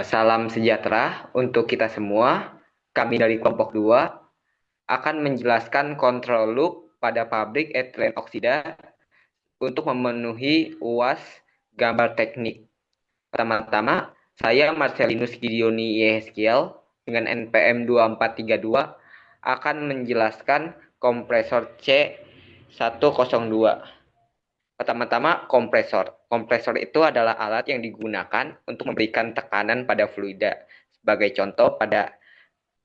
Salam sejahtera untuk kita semua. Kami dari kelompok 2 akan menjelaskan kontrol loop pada pabrik etilen oksida untuk memenuhi UAS gambar teknik. Pertama-tama, saya Marcelinus Gideoni Yehezkiel dengan NPM 2432 akan menjelaskan kompresor C102. Pertama-tama, kompresor. Kompresor itu adalah alat yang digunakan untuk memberikan tekanan pada fluida. Sebagai contoh, pada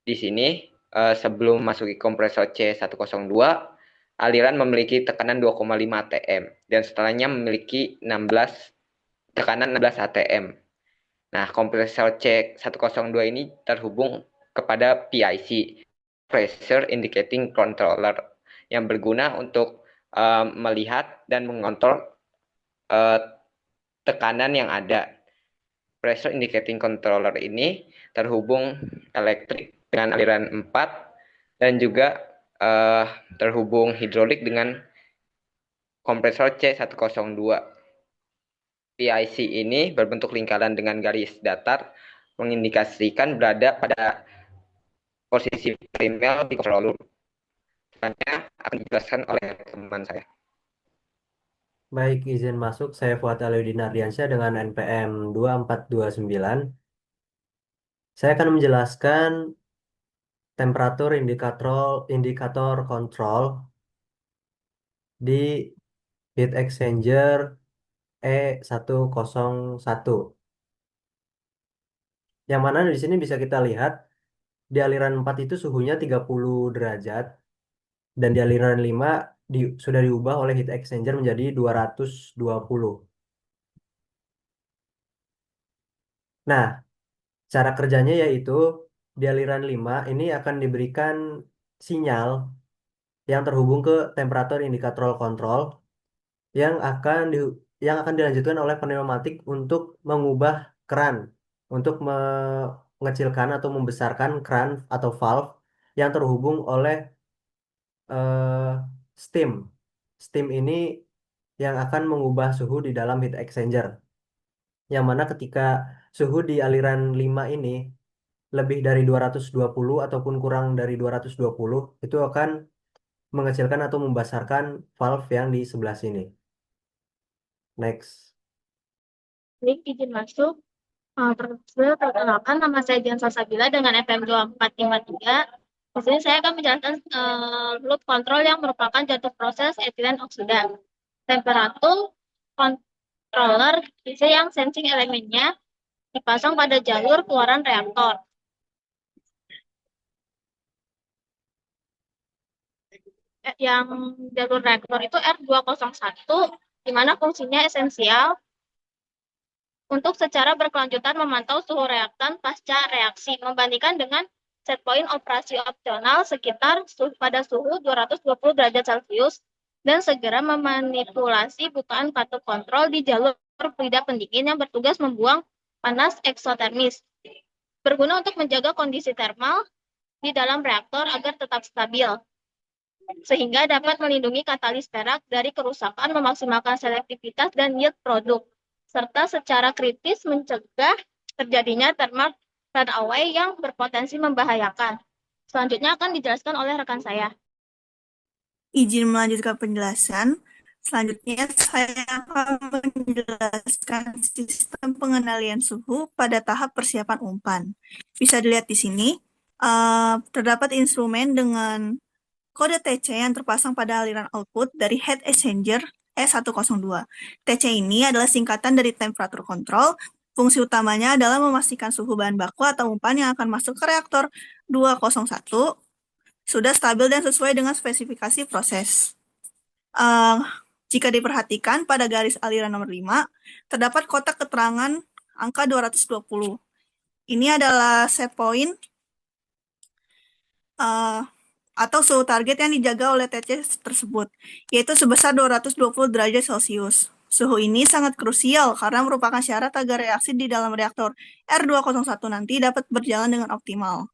di sini sebelum masuki kompresor C102, aliran memiliki tekanan 2,5 atm dan setelahnya memiliki tekanan 16 atm. Nah, kompresor C102 ini terhubung kepada PIC, Pressure Indicating Controller, yang berguna untuk melihat dan mengontrol tekanan yang ada. Pressure Indicating Controller ini terhubung elektrik dengan aliran 4 dan juga terhubung hidrolik dengan kompresor C102. PIC ini berbentuk lingkaran dengan garis datar mengindikasikan berada pada posisi primer di kontrol loop. Selanjutnya akan dijelaskan oleh teman saya. Baik, izin masuk. Saya Fuad Aliuddin Ardiansyah dengan NPM 2429. Saya akan menjelaskan temperatur indikator kontrol di heat exchanger E101. Yang mana di sini bisa kita lihat di aliran 4 itu suhunya 30 derajat dan di aliran 5 sudah diubah oleh heat exchanger menjadi 220. Nah, cara kerjanya yaitu di aliran 5 ini akan diberikan sinyal yang terhubung ke temperatur indikator kontrol yang akan dilanjutkan oleh pneumatik untuk mengubah keran untuk mengecilkan atau membesarkan keran atau valve yang terhubung oleh eh, steam. Steam ini yang akan mengubah suhu di dalam heat exchanger. Yang mana ketika suhu di aliran 5 ini lebih dari 220 ataupun kurang dari 220 itu akan mengecilkan atau membesarkan valve yang di sebelah sini. Next. Baik, izin masuk. Perkenalkan, nama saya Dian Salsabila dengan FM 2453. Di sini saya akan menjelaskan loop control yang merupakan jatuh proses etilen oksida. Temperatur controller isi yang sensing elemennya dipasang pada jalur keluaran reaktor. Yang jalur reaktor itu R201, di mana fungsinya esensial untuk secara berkelanjutan memantau suhu reaktan pasca reaksi, membandingkan dengan set point operasi opsional sekitar pada suhu 220 derajat Celcius dan segera memanipulasi bukaan katup kontrol di jalur fluida pendingin yang bertugas membuang panas eksotermis. Berguna untuk menjaga kondisi termal di dalam reaktor agar tetap stabil, sehingga dapat melindungi katalis perak dari kerusakan, memaksimalkan selektivitas dan yield produk, serta secara kritis mencegah terjadinya thermal runaway yang berpotensi membahayakan. Selanjutnya akan dijelaskan oleh rekan saya. Izin melanjutkan penjelasan. Selanjutnya saya akan menjelaskan sistem pengendalian suhu pada tahap persiapan umpan. Bisa dilihat di sini, terdapat instrumen dengan kode TC yang terpasang pada aliran output dari heat exchanger E102. TC ini adalah singkatan dari temperatur control. Fungsi utamanya adalah memastikan suhu bahan baku atau umpan yang akan masuk ke reaktor 201 sudah stabil dan sesuai dengan spesifikasi proses. Jika diperhatikan pada garis aliran nomor 5, terdapat kotak keterangan angka 220. Ini adalah set point atau suhu target yang dijaga oleh TC tersebut, yaitu sebesar 220 derajat Celcius. Suhu ini sangat krusial karena merupakan syarat agar reaksi di dalam reaktor R201 nanti dapat berjalan dengan optimal.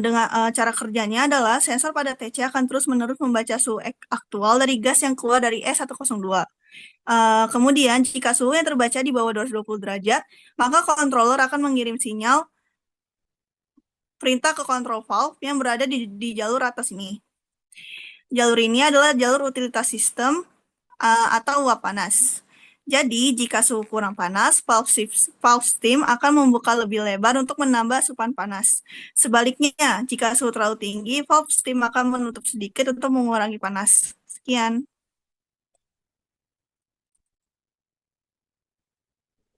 Dengan cara kerjanya adalah sensor pada TC akan terus-menerus membaca suhu aktual dari gas yang keluar dari E102. Kemudian, jika suhu yang terbaca di bawah 220 derajat, maka controller akan mengirim sinyal perintah ke control valve yang berada di jalur atas ini. Jalur ini adalah jalur utilitas sistem atau uap panas. Jadi, jika suhu kurang panas, valve steam akan membuka lebih lebar untuk menambah asupan panas. Sebaliknya, jika suhu terlalu tinggi, valve steam akan menutup sedikit untuk mengurangi panas. Sekian.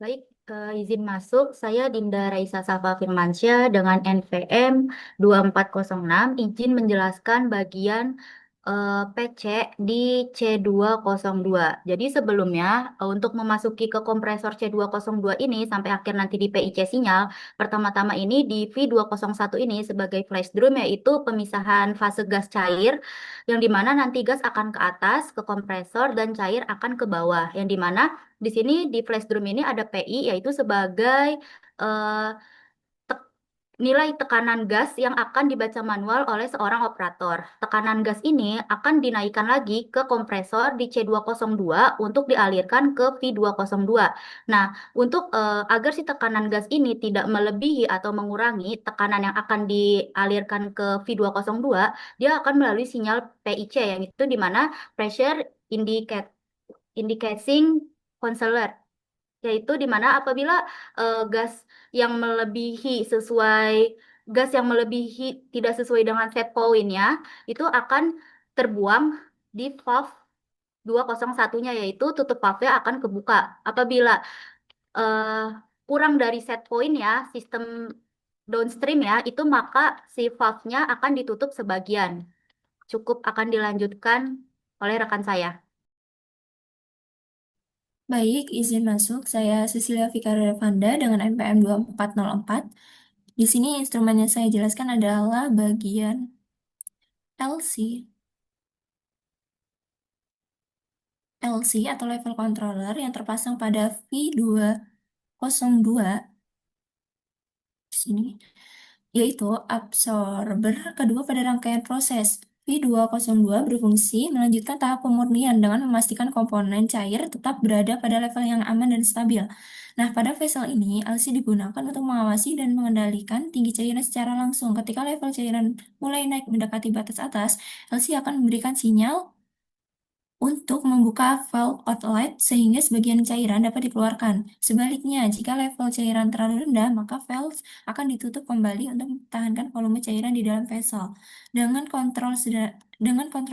Baik, izin masuk. Saya Dinda Raisa Safa Firmansyah dengan NVM 2406 izin menjelaskan bagian PC di C202. Jadi sebelumnya untuk memasuki ke kompresor C202 ini sampai akhir nanti di PIC sinyal, pertama-tama ini di V201 ini sebagai flash drum yaitu pemisahan fase gas cair yang dimana nanti gas akan ke atas ke kompresor dan cair akan ke bawah yang dimana di sini di flash drum ini ada PI yaitu sebagai eh, nilai tekanan gas yang akan dibaca manual oleh seorang operator. Tekanan gas ini akan dinaikkan lagi ke kompresor di C202 untuk dialirkan ke V202. Nah, untuk agar si tekanan gas ini tidak melebihi atau mengurangi tekanan yang akan dialirkan ke V202, dia akan melalui sinyal PIC yang itu di mana pressure indicating concealer, yaitu di mana apabila gas yang melebihi tidak sesuai dengan set point-nya itu akan terbuang di valve 201-nya, yaitu tutup valve-nya akan kebuka. Apabila eh, kurang dari set point-nya sistem downstream ya itu maka si valve-nya akan ditutup sebagian. Cukup akan dilanjutkan oleh rekan saya. Baik, izin masuk. Saya Cecilia Vikaria Vanda dengan NPM 2404. Di sini instrumen yang saya jelaskan adalah bagian LC. LC atau level controller yang terpasang pada V202 di sini, yaitu absorber kedua pada rangkaian proses. V202 berfungsi melanjutkan tahap pemurnian dengan memastikan komponen cair tetap berada pada level yang aman dan stabil. Nah, pada vessel ini, LC digunakan untuk mengawasi dan mengendalikan tinggi cairan secara langsung. Ketika level cairan mulai naik mendekati batas atas, LC akan memberikan sinyal untuk membuka valve outlet sehingga sebagian cairan dapat dikeluarkan. Sebaliknya, jika level cairan terlalu rendah, maka valve akan ditutup kembali untuk mempertahankan volume cairan di dalam vessel. Dengan kontrol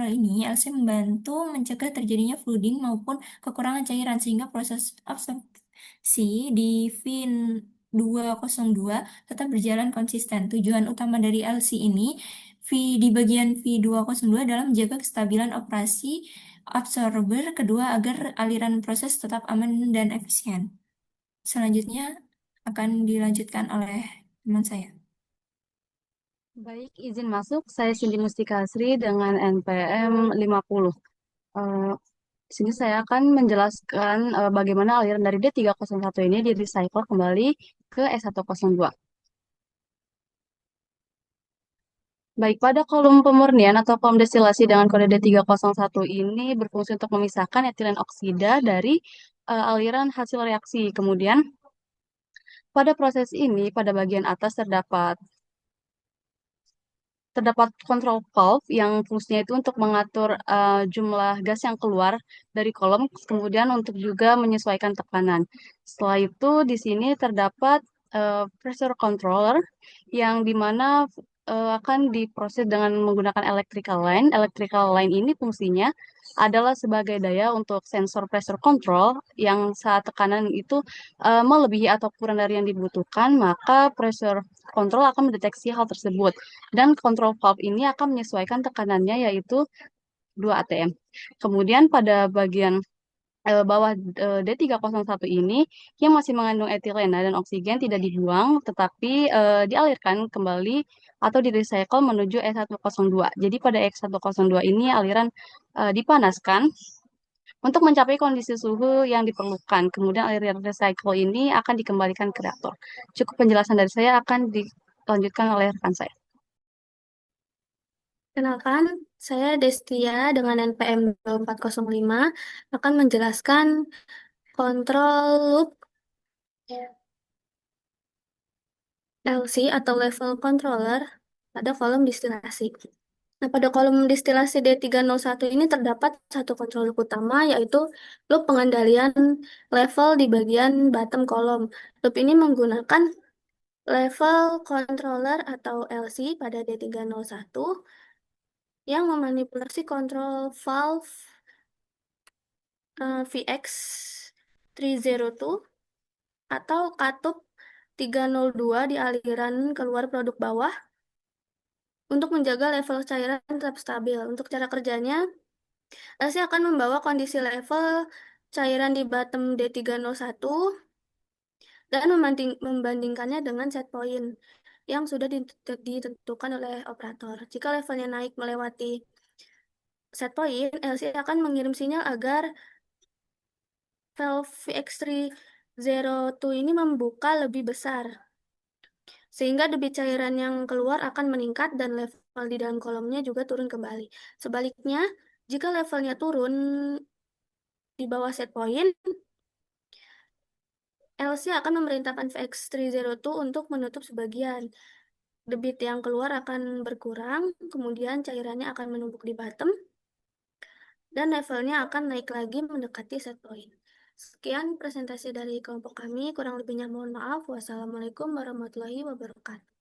ini, LC membantu mencegah terjadinya flooding maupun kekurangan cairan sehingga proses absorpsi di V202 tetap berjalan konsisten. Tujuan utama dari LC ini di bagian V202 adalah menjaga kestabilan operasi absorber kedua agar aliran proses tetap aman dan efisien. Selanjutnya akan dilanjutkan oleh teman saya. Baik, izin masuk. Saya Cindy Mustika Asri dengan NPM 50. Di sini saya akan menjelaskan bagaimana aliran dari D301 ini di-recycle kembali ke S102. Baik, pada kolom pemurnian atau kolom destilasi dengan kode D301 ini berfungsi untuk memisahkan etilen oksida dari aliran hasil reaksi. Kemudian, pada proses ini, pada bagian atas terdapat kontrol valve yang fungsinya itu untuk mengatur jumlah gas yang keluar dari kolom, kemudian untuk juga menyesuaikan tekanan. Setelah itu, di sini terdapat pressure controller yang dimana akan diproses dengan menggunakan electrical line. Electrical line ini fungsinya adalah sebagai daya untuk sensor pressure control yang saat tekanan itu melebihi atau kurang dari yang dibutuhkan, maka pressure control akan mendeteksi hal tersebut. Dan control valve ini akan menyesuaikan tekanannya yaitu 2 atm. Kemudian pada bagian bawah D301 ini yang masih mengandung etilena dan oksigen tidak dibuang tetapi dialirkan kembali atau di-recycle menuju E102. Jadi pada E102 ini aliran dipanaskan untuk mencapai kondisi suhu yang diperlukan. Kemudian aliran recycle ini akan dikembalikan ke reaktor. Cukup penjelasan dari saya, akan dilanjutkan oleh rekan saya. Kenalkan, Saya Destia dengan NPM 2405 akan menjelaskan kontrol loop LC atau level controller pada kolom distilasi. Nah, pada kolom distilasi D301 ini terdapat satu kontrol loop utama, yaitu loop pengendalian level di bagian bottom kolom. Loop ini menggunakan level controller atau LC pada D301 yang memanipulasi kontrol valve VX302 atau katup 302 di aliran keluar produk bawah untuk menjaga level cairan tetap stabil. Untuk cara kerjanya, LC akan membawa kondisi level cairan di bottom D301 dan membandingkannya dengan set point yang sudah ditentukan oleh operator. Jika levelnya naik melewati set point, LC akan mengirim sinyal agar valve VX302 ini membuka lebih besar, sehingga debit cairan yang keluar akan meningkat dan level di dalam kolomnya juga turun kembali. Sebaliknya, jika levelnya turun di bawah set point, LC akan memerintahkan VX302 untuk menutup sebagian. Debit yang keluar akan berkurang, kemudian cairannya akan menumpuk di bottom, dan levelnya akan naik lagi mendekati set point. Sekian presentasi dari kelompok kami, kurang lebihnya mohon maaf. Wassalamualaikum warahmatullahi wabarakatuh.